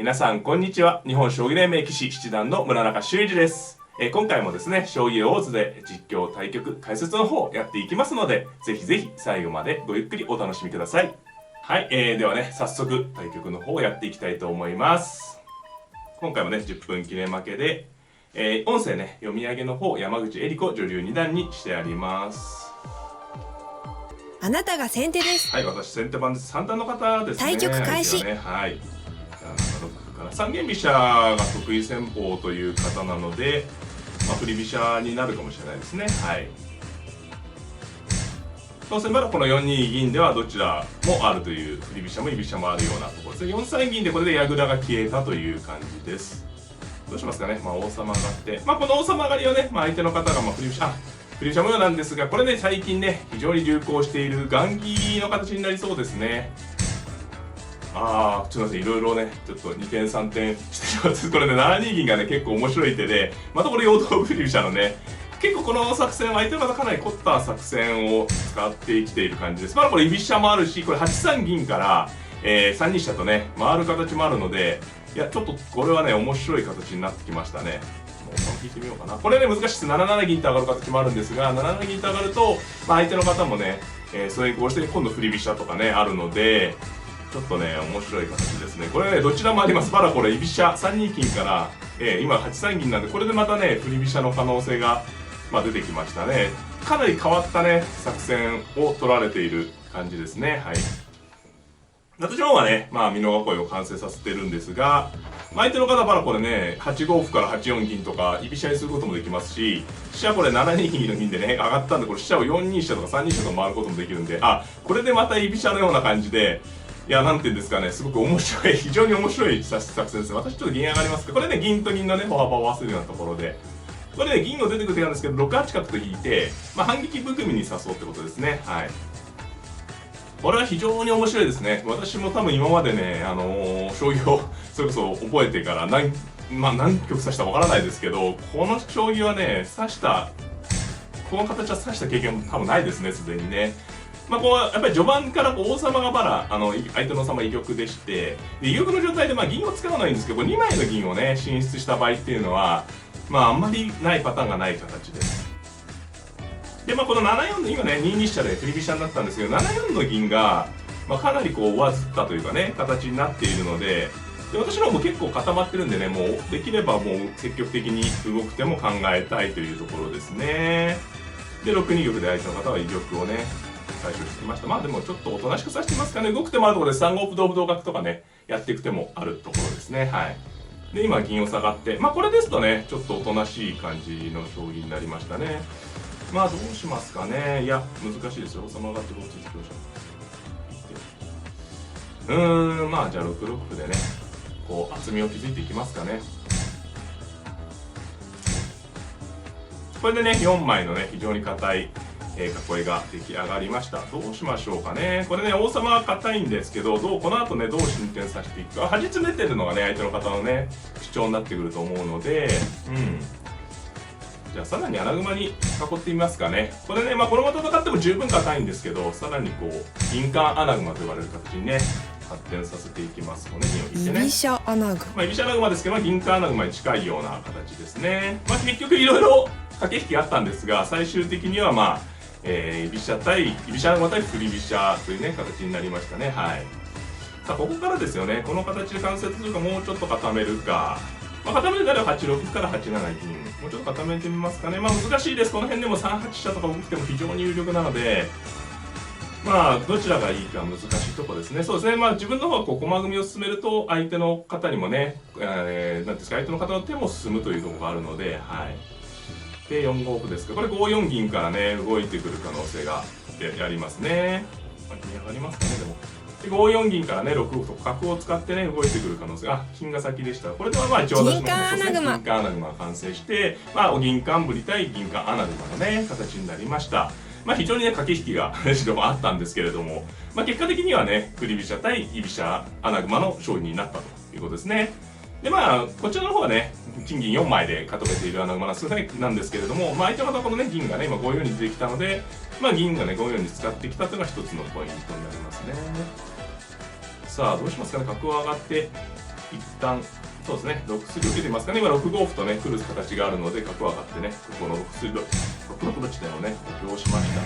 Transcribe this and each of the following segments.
皆さんこんにちは。日本将棋連盟棋士七段の村中修二です。今回もですね、将棋オーズで実況、対局、解説の方をやっていきますので、ぜひぜひ最後までごゆっくりお楽しみください。はい、ではね、早速対局の方をやっていきたいと思います。今回もね、10分切れ負けで、音声ね、読み上げの方、山口恵理子女流2段にしてあります。あなたが先手です。はい、私先手番です。3段の方ですね。対局開始。ね、はい。三間飛車が得意戦法という方なので、振り飛車になるかもしれないですね。はい。当然まだこの4二銀ではどちらもあるという、振り飛車も居飛車もあるようなところですね。4三銀でこれで矢倉が消えたという感じです。どうしますかね。王様上がって、この王様上がりはね、相手の方が振り飛車模様なんですが、これね、最近ね、非常に流行している雁木の形になりそうですね。ちょっとすみません、いろいろね、ちょっと2点3点してしまって、これね、7二銀がね、結構面白い手で、またこれ、陽動振り飛車のね、結構この作戦は相手の方かなり凝った作戦を使ってきている感じです。これ、居飛車もあるし、これ8三銀から、3二飛車とね、回る形もあるので、いや、ちょっとこれはね、面白い形になってきましたね。引いてみようかな。これね、難しいです。7七銀と上がる形もあるんですが、7七銀と上がると、相手の方もね、それにこうして今度振り飛車とかね、あるので、ちょっとね、面白い形ですね。これね、どちらもあります。まだこれ、居飛車、3二金から、今8三銀なんで、これでまたね、振り飛車の可能性が、出てきましたね。かなり変わったね、作戦を取られている感じですね。はい。私の方はね、美濃囲いを完成させてるんですが、相手の方はこれね、8五歩から8四銀とか、居飛車にすることもできますし、飛車これ7二銀の銀でね、上がったんで、これ飛車を4二飛車とか3二飛車とか回ることもできるんで、これでまた居飛車のような感じで、いや、なんていうんですかね、すごく面白い、非常に面白い作戦です。私ちょっと銀上がりますけど、これね、銀と銀のね、歩幅を合わせるようなところで、これね、銀を出てくる手なんですけど、6八角と引いて、反撃含みに誘うってことですね。はい。これは非常に面白いですね。私も多分今までね、将棋をそれこそ覚えてから何局指したかわからないですけど、この将棋はね、この形は指した経験も多分ないですね、すでにね。やっぱり序盤から王様が相手の王様居玉でして、居玉の状態で銀を使うのはいいんですけど、2枚の銀をね、進出した場合っていうのは、あんまりないパターンがない形です。で、この7四の今ね、2二飛車で振り飛車になったんですけど、7四の銀が、かなり上ずったというかね、形になっているので、私の方も結構固まってるんでね、もうできればもう積極的に動く手も考えたいというところですね。で、6二玉で相手の方は居玉をね、最初してきました。でもちょっとおとなしく指してますかね。動く手もあるところで3五歩同歩同角とかね、やっていく手もあるところですね。はい。で、今銀を下がって、これですとね、ちょっとおとなしい感じの将棋になりましたね。どうしますかね。いや、難しいですよ。王様上がってこっち行きましょう。じゃあ6六歩でね、厚みを築いていきますかね。これでね、4枚のね、非常に硬い、囲いが出来上がりました。どうしましょうかね。これね、王様は硬いんですけど、この後ね、どう進展させていくか。端詰めてるのがね、相手の方のね、主張になってくると思うので、じゃあさらに穴熊に囲ってみますかね。これね、このまま戦っても十分硬いんですけど、さらに銀冠穴熊と呼ばれる形にね、発展させていきます。銀を引いてね。居飛車穴熊。居飛車穴熊ですけど、銀冠穴熊に近いような形ですね。結局いろいろ駆け引きあったんですが、最終的には居飛車対居飛車穴熊対振り飛車というね、形になりましたね。はい。さあ、ここからですよね。この形で完成するか、もうちょっと固めるか。固めるなら8六から8七銀。もうちょっと固めてみますかね。難しいです。この辺でも3八飛車とか動くても非常に有力なので、どちらがいいか難しいところですね。そうですね。自分の方は駒組みを進めると、相手の方にもね、なんですか、相手の方の手も進むというところがあるので、はい。で、4五歩ですか。これ5四銀からね、動いてくる可能性がありますね。金上がりますかね、でも。5四銀からね、6五歩と角を使ってね、動いてくる可能性が、金が先でした。これでは一応私の銀冠穴熊が完成して、銀冠ぶり対銀冠穴熊のね、形になりました。非常にね、駆け引きがあったんですけれども、結果的にはね、振り飛車対居飛車穴熊の勝利になったということですね。で、こちらの方はね、金銀4枚で固めている穴熊なんですけれども、相手の方このね、銀がね、今5四に出てきたので、銀がね、5四に使ってきたというのが一つのポイントになりますね。さあ、どうしますかね。角を上がって一旦そうですね、6筋を受けてますかね。今6五歩とね来る形があるので角を上がってね、ここの6六の地点をね補強しました。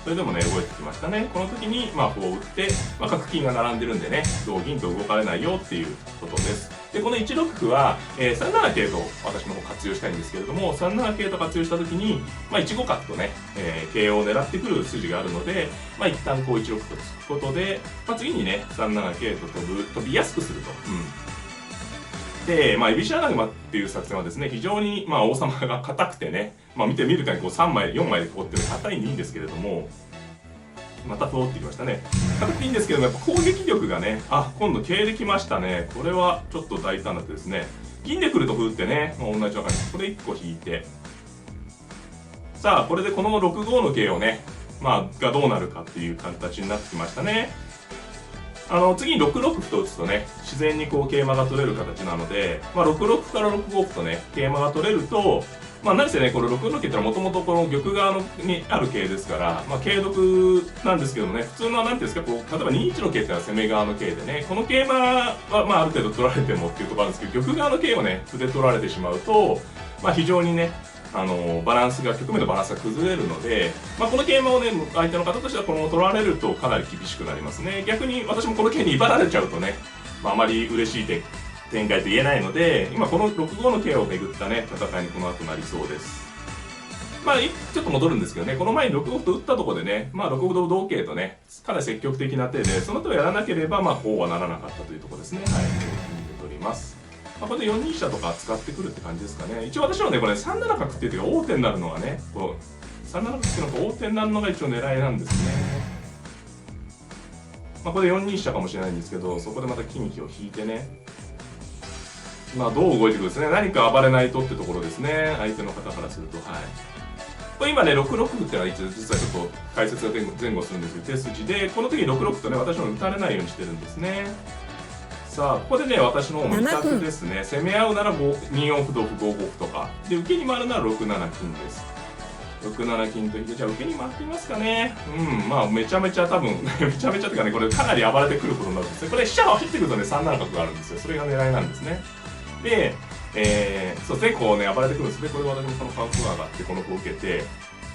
それでもね動いてきましたね。この時に歩を打って、角金が並んでるんでね、同銀と動かれないよっていうことです。でこの1六歩は、3七桂と私の方活用したいんですけれども、3七桂と活用した時に、1五角とね、桂を狙ってくる筋があるので、一旦こう1六歩と突くことで、次にね3七桂と飛びやすくすると。で、居飛車穴熊っていう作戦はですね、非常に王様が硬くてね、見てみるからにこう3枚、4枚で囲ってる硬いんでいいんですけれども、また歩を打ってきましたね。硬くていいんですけども、やっぱ攻撃力がね、今度桂できましたね。これはちょっと大胆な手ですね。銀で来ると歩打ってね、同じような感じ。これ1個引いて。さあ、これでこの6五の桂をね、がどうなるかっていう形になってきましたね。次に6六歩と打つとね、自然にこう桂馬が取れる形なので、6六歩から6五歩とね、桂馬が取れると、何せね、この6六桂ってのはもともとこの玉側にある桂ですから、桂得なんですけどもね、普通のなんていうんですか、こう、例えば2一の桂っていうのは攻め側の桂でね、この桂馬はある程度取られてもっていうところあるんですけど、玉側の桂をね、歩で取られてしまうと、非常にね、バランスが、局面のバランスが崩れるので、この桂馬をね、相手の方としてはこのまま取られるとかなり厳しくなりますね。逆に私もこの桂に威張られちゃうとね、あまり嬉しい展開と言えないので、今この6五の桂をめぐったね、戦いにこの後なりそうです。ちょっと戻るんですけどね、この前に6五歩と打ったところでね、6五歩同桂とね、かなり積極的な手で、その手をやらなければ、こうはならなかったというところですね。はい、取ります。これで4二飛車とか使ってくるって感じですかね。一応私はね、これ3七角っていう手が王手になるのがね、こう3七角っていうのが王手になるのが一応狙いなんですね。これで4二飛車かもしれないんですけど、そこでまた金飛を引いてね、どう動いていくんですね。何か暴れないとってところですね。相手の方からすると。はい。これ今ね、6六歩っていうのは実はちょっと解説が前後するんですけど、手筋で、この時に6六とね、私も打たれないようにしてるんですね。さあ、ここでね、私の方も2択ですね。攻め合うなら2四歩同歩5五歩とか。で、受けに回るなら6七金です。6七金と引いて、じゃあ受けに回ってみますかね。めちゃめちゃ多分、めちゃめちゃというかね、これかなり暴れてくることになるんですよ。これ飛車を走ってくるとね、3七角があるんですよ。それが狙いなんですね。で、そうですね、こうね、暴れてくるんですね。これ私もこの角が上がって、この歩を受けて、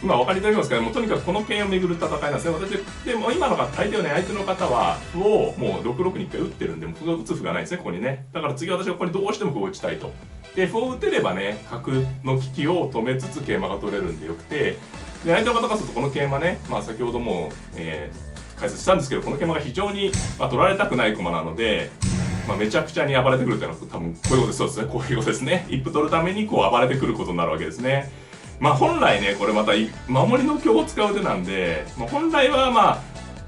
今お分かりいただけますかね、もうとにかくこの桂を巡る戦いなんですね。私、でも今の相手の方は、歩をもう6六に1回打ってるんで、もう打つ歩がないですね、ここにね。だから次私はここにどうしても歩を打ちたいと。で、歩を打てればね、角の利きを止めつつ桂馬が取れるんでよくて、で、相手の方からするとこの桂馬ね、先ほども、解説したんですけど、この桂馬が非常に、取られたくない駒なので、めちゃくちゃに暴れてくるというのは多分こういうことです。そうですね、こういうことですね。一歩取るためにこう暴れてくることになるわけですね。本来ね、これまた守りの香を使う手なんで、本来は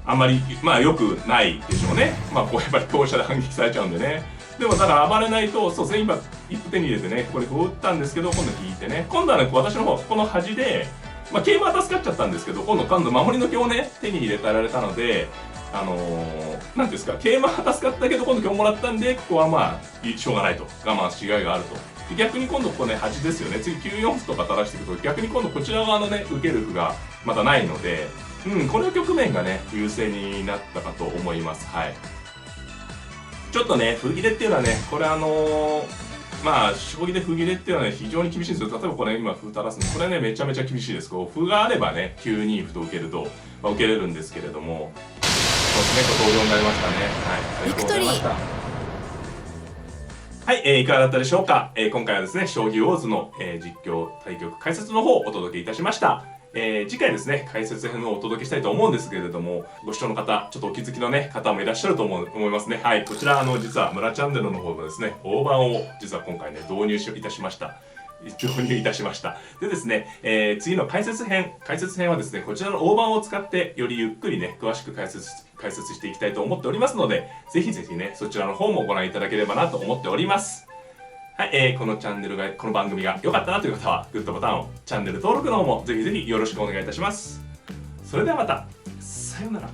あんまり良くないでしょうね。こうやっぱり香車で反撃されちゃうんでね。でもだから暴れないと、そうですね、今一歩手に入れてね、ここにこう打ったんですけど、今度引いてね、今度はね、私の方はここの端で、桂馬は助かっちゃったんですけど、今度守りの香をね、手に入れられたので、なんていうんですか、桂馬は助かったけど、今度香もらったんで、ここはしょうがないと。我慢しがいがあると。逆に今度ここね、端ですよね。次9四歩とか垂らしていくと、逆に今度こちら側のね、受ける歩がまたないので、この局面がね、優勢になったかと思います。はい。ちょっとね、歩切れっていうのはね、これ将棋で歩切れっていうのはね、非常に厳しいんですよ。例えばこれ今歩垂らすの、これね、めちゃめちゃ厳しいです。こう、歩があればね、9二歩と受けると、受けれるんですけれども、そうですね、投了になりましたね。はい。ありがとうございました。はい、いかがだったでしょうか。今回はですね、将棋ウォーズの、実況、対局、解説の方をお届けいたしました。次回ですね、解説編をお届けしたいと思うんですけれども、ご視聴の方、ちょっとお気づきのね、方もいらっしゃると思いますね。はい、こちら、実は村チャンネルの方のですね、大盤を実は今回ね、導入いたしました。でですね、次の解説編はですね、こちらの大盤を使ってよりゆっくりね、詳しく解説していきたいと思っておりますので、ぜひぜひね、そちらの方もご覧いただければなと思っております。はい、この番組が良かったなという方は、グッドボタンを、チャンネル登録の方もぜひぜひよろしくお願いいたします。それではまた、さようなら。